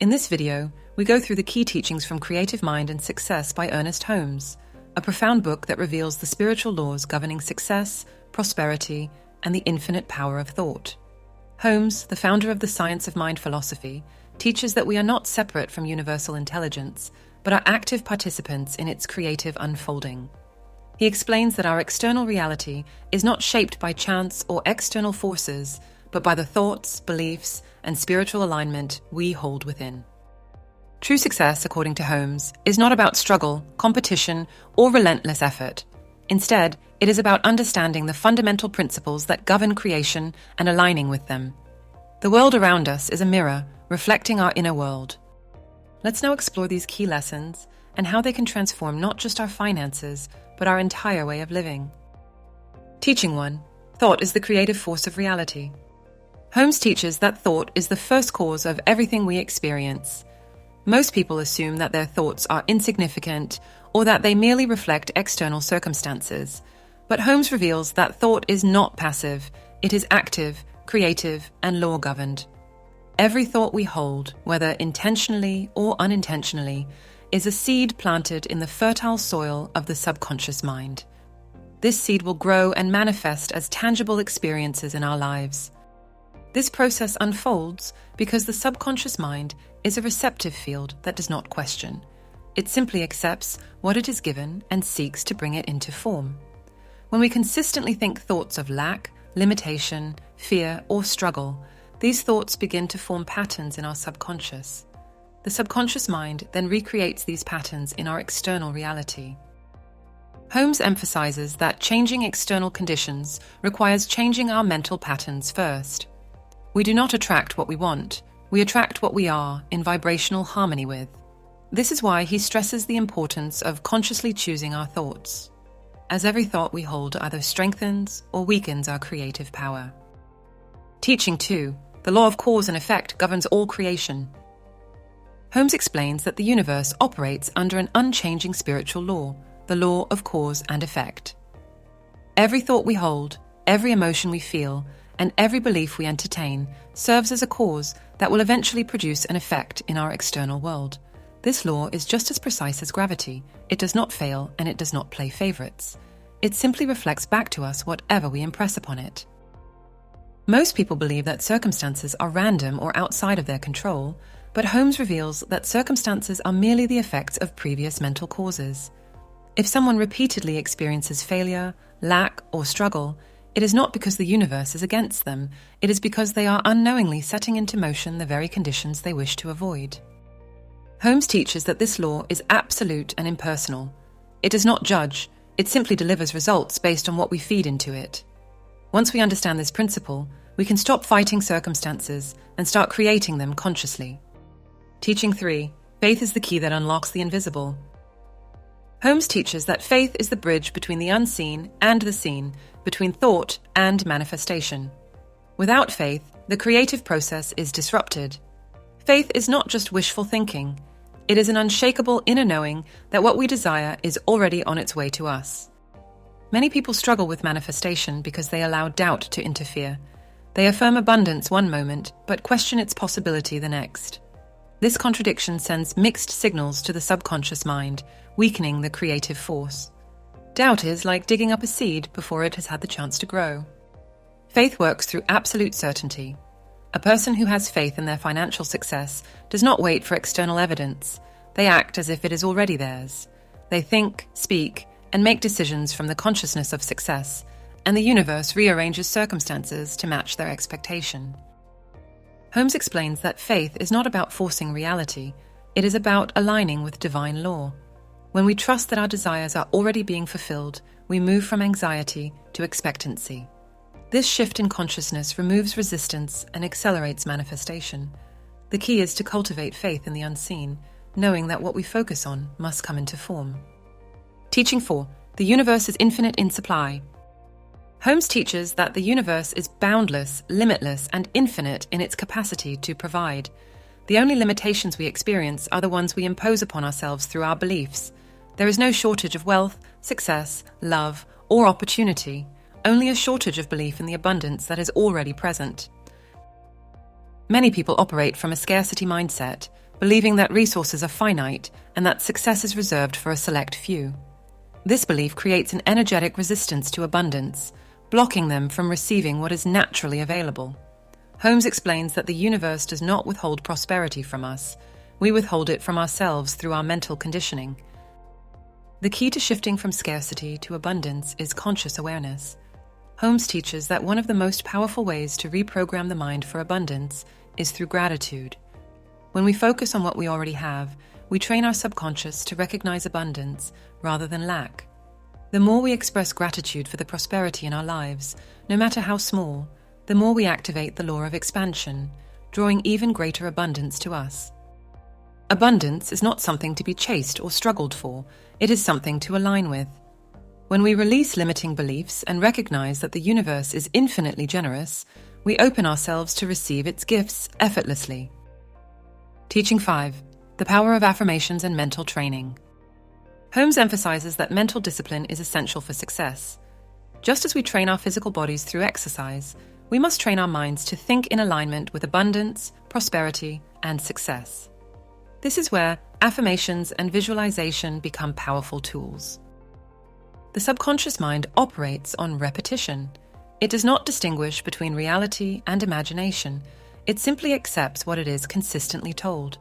In this video, we go through the key teachings from Creative Mind and Success by Ernest Holmes, a profound book that reveals the spiritual laws governing success, prosperity, and the infinite power of thought. Holmes, the founder of the science of mind philosophy, teaches that we are not separate from universal intelligence, but are active participants in its creative unfolding. He explains that our external reality is not shaped by chance or external forces, but by the thoughts, beliefs, and spiritual alignment we hold within. True success, according to Holmes, is not about struggle, competition, or relentless effort. Instead, it is about understanding the fundamental principles that govern creation and aligning with them. The world around us is a mirror reflecting our inner world. Let's now explore these key lessons and how they can transform not just our finances, but our entire way of living. Teaching 1. Thought is the creative force of reality. Holmes teaches that thought is the first cause of everything we experience. Most people assume that their thoughts are insignificant or that they merely reflect external circumstances. But Holmes reveals that thought is not passive, it is active, creative, and law-governed. Every thought we hold, whether intentionally or unintentionally, is a seed planted in the fertile soil of the subconscious mind. This seed will grow and manifest as tangible experiences in our lives. This process unfolds because the subconscious mind is a receptive field that does not question. It simply accepts what it is given and seeks to bring it into form. When we consistently think thoughts of lack, limitation, fear, or struggle, these thoughts begin to form patterns in our subconscious. The subconscious mind then recreates these patterns in our external reality. Holmes emphasizes that changing external conditions requires changing our mental patterns first. We do not attract what we want, we attract what we are in vibrational harmony with. This is why he stresses the importance of consciously choosing our thoughts, as every thought we hold either strengthens or weakens our creative power. Teaching 2. The law of cause and effect governs all creation. Holmes explains that the universe operates under an unchanging spiritual law, the law of cause and effect. Every thought we hold, every emotion we feel, and every belief we entertain serves as a cause that will eventually produce an effect in our external world. This law is just as precise as gravity. It does not fail and it does not play favorites. It simply reflects back to us whatever we impress upon it. Most people believe that circumstances are random or outside of their control, but Holmes reveals that circumstances are merely the effects of previous mental causes. If someone repeatedly experiences failure, lack, or struggle, it is not because the universe is against them, it is because they are unknowingly setting into motion the very conditions they wish to avoid. Holmes teaches that this law is absolute and impersonal. It does not judge, it simply delivers results based on what we feed into it. Once we understand this principle, we can stop fighting circumstances and start creating them consciously. Teaching 3. Faith is the key that unlocks the invisible. Holmes teaches that faith is the bridge between the unseen and the seen, between thought and manifestation. Without faith, the creative process is disrupted. Faith is not just wishful thinking. It is an unshakable inner knowing that what we desire is already on its way to us. Many people struggle with manifestation because they allow doubt to interfere. They affirm abundance one moment, but question its possibility the next. This contradiction sends mixed signals to the subconscious mind, weakening the creative force. Doubt is like digging up a seed before it has had the chance to grow. Faith works through absolute certainty. A person who has faith in their financial success does not wait for external evidence. They act as if it is already theirs. They think, speak, and make decisions from the consciousness of success, and the universe rearranges circumstances to match their expectation. Holmes explains that faith is not about forcing reality, it is about aligning with divine law. When we trust that our desires are already being fulfilled, we move from anxiety to expectancy. This shift in consciousness removes resistance and accelerates manifestation. The key is to cultivate faith in the unseen, knowing that what we focus on must come into form. Teaching 4. The universe is infinite in supply. Holmes teaches that the universe is boundless, limitless, and infinite in its capacity to provide. The only limitations we experience are the ones we impose upon ourselves through our beliefs. There is no shortage of wealth, success, love, or opportunity, only a shortage of belief in the abundance that is already present. Many people operate from a scarcity mindset, believing that resources are finite and that success is reserved for a select few. This belief creates an energetic resistance to abundance, blocking them from receiving what is naturally available. Holmes explains that the universe does not withhold prosperity from us. We withhold it from ourselves through our mental conditioning. The key to shifting from scarcity to abundance is conscious awareness. Holmes teaches that one of the most powerful ways to reprogram the mind for abundance is through gratitude. When we focus on what we already have, we train our subconscious to recognize abundance rather than lack. The more we express gratitude for the prosperity in our lives, no matter how small, the more we activate the law of expansion, drawing even greater abundance to us. Abundance is not something to be chased or struggled for, it is something to align with. When we release limiting beliefs and recognize that the universe is infinitely generous, we open ourselves to receive its gifts effortlessly. Teaching 5. The power of affirmations and mental training. Holmes emphasizes that mental discipline is essential for success. Just as we train our physical bodies through exercise, we must train our minds to think in alignment with abundance, prosperity, and success. This is where affirmations and visualization become powerful tools. The subconscious mind operates on repetition. It does not distinguish between reality and imagination. It simply accepts what it is consistently told.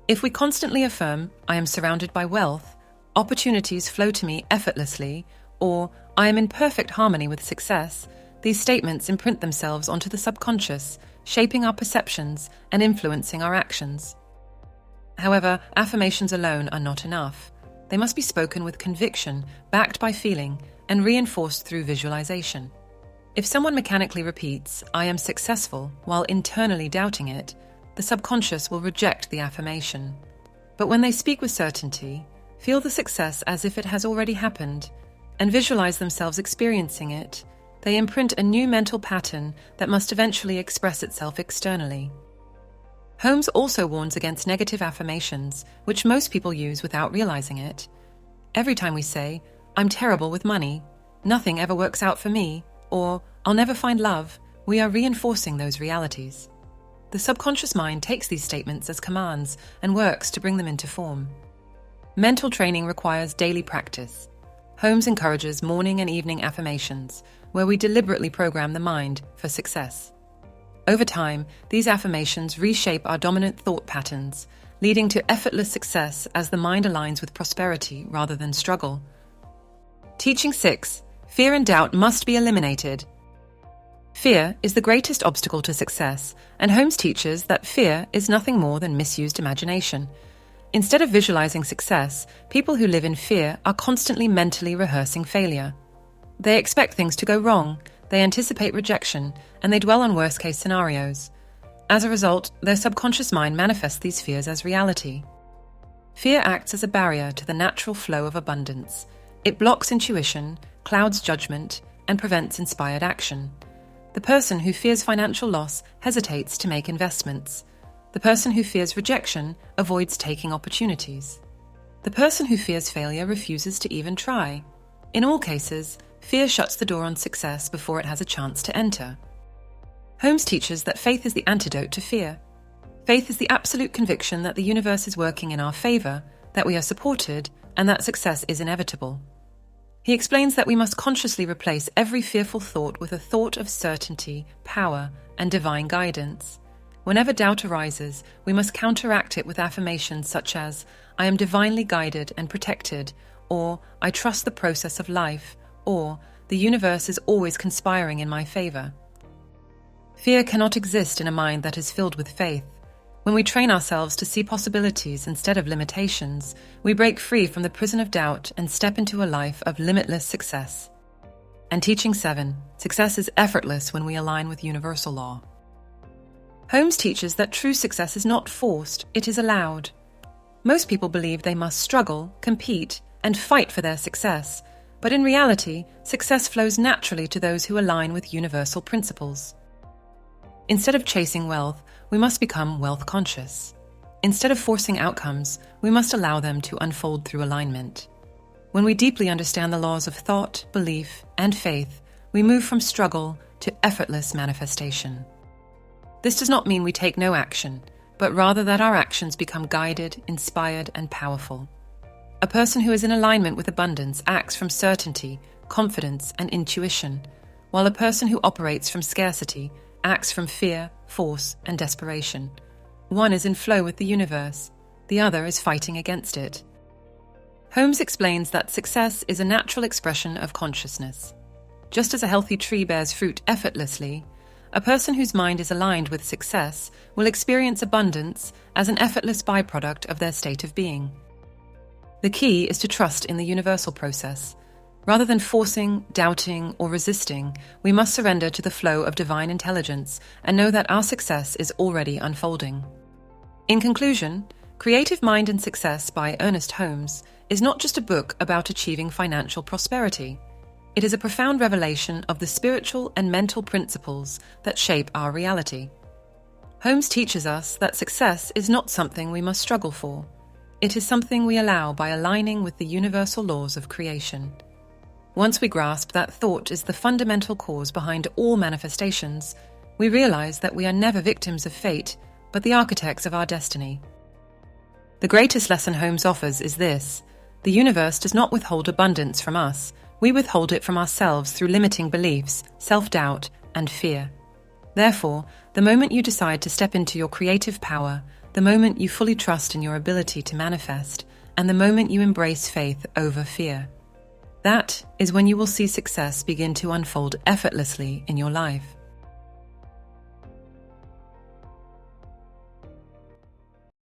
If we constantly affirm, "I am surrounded by wealth," "opportunities flow to me effortlessly," or "I am in perfect harmony with success," these statements imprint themselves onto the subconscious, shaping our perceptions and influencing our actions. However, affirmations alone are not enough. They must be spoken with conviction, backed by feeling, and reinforced through visualization. If someone mechanically repeats, "I am successful," while internally doubting it, the subconscious will reject the affirmation. But when they speak with certainty, feel the success as if it has already happened, and visualize themselves experiencing it, they imprint a new mental pattern that must eventually express itself externally. Holmes also warns against negative affirmations, which most people use without realizing it. Every time we say, "I'm terrible with money," "Nothing ever works out for me," or "I'll never find love," we are reinforcing those realities. The subconscious mind takes these statements as commands and works to bring them into form. Mental training requires daily practice. Holmes encourages morning and evening affirmations, where we deliberately program the mind for success. Over time, these affirmations reshape our dominant thought patterns, leading to effortless success as the mind aligns with prosperity rather than struggle. Teaching 6. Fear and doubt must be eliminated. Fear is the greatest obstacle to success, and Holmes teaches that fear is nothing more than misused imagination. Instead of visualizing success, people who live in fear are constantly mentally rehearsing failure. They expect things to go wrong, they anticipate rejection, and they dwell on worst-case scenarios. As a result, their subconscious mind manifests these fears as reality. Fear acts as a barrier to the natural flow of abundance. It blocks intuition, clouds judgment, and prevents inspired action. The person who fears financial loss hesitates to make investments. The person who fears rejection avoids taking opportunities. The person who fears failure refuses to even try. In all cases, fear shuts the door on success before it has a chance to enter. Holmes teaches that faith is the antidote to fear. Faith is the absolute conviction that the universe is working in our favor, that we are supported, and that success is inevitable. He explains that we must consciously replace every fearful thought with a thought of certainty, power, and divine guidance. Whenever doubt arises, we must counteract it with affirmations such as, "I am divinely guided and protected," or "I trust the process of life," or "The universe is always conspiring in my favor." Fear cannot exist in a mind that is filled with faith. When we train ourselves to see possibilities instead of limitations, we break free from the prison of doubt and step into a life of limitless success. And teaching 7, success is effortless when we align with universal law. Holmes teaches that true success is not forced, it is allowed. Most people believe they must struggle, compete, and fight for their success, but in reality, success flows naturally to those who align with universal principles. Instead of chasing wealth, we must become wealth conscious. Instead of forcing outcomes, we must allow them to unfold through alignment. When we deeply understand the laws of thought, belief, and faith, we move from struggle to effortless manifestation. This does not mean we take no action. but rather that our actions become guided, inspired, and powerful. A person who is in alignment with abundance acts from certainty, confidence, and intuition, while a person who operates from scarcity acts from fear, force, and desperation. One is in flow with the universe, the other is fighting against it. Holmes explains that success is a natural expression of consciousness. Just as a healthy tree bears fruit effortlessly, a person whose mind is aligned with success will experience abundance as an effortless byproduct of their state of being. The key is to trust in the universal process. Rather than forcing, doubting, or resisting, we must surrender to the flow of divine intelligence and know that our success is already unfolding. In conclusion, Creative Mind and Success by Ernest Holmes is not just a book about achieving financial prosperity. It is a profound revelation of the spiritual and mental principles that shape our reality. Holmes teaches us that success is not something we must struggle for. It is something we allow by aligning with the universal laws of creation. Once we grasp that thought is the fundamental cause behind all manifestations, we realize that we are never victims of fate, but the architects of our destiny. The greatest lesson Holmes offers is this: the universe does not withhold abundance from us. We withhold it from ourselves through limiting beliefs, self-doubt, and fear. Therefore, the moment you decide to step into your creative power, the moment you fully trust in your ability to manifest, and the moment you embrace faith over fear, that is when you will see success begin to unfold effortlessly in your life.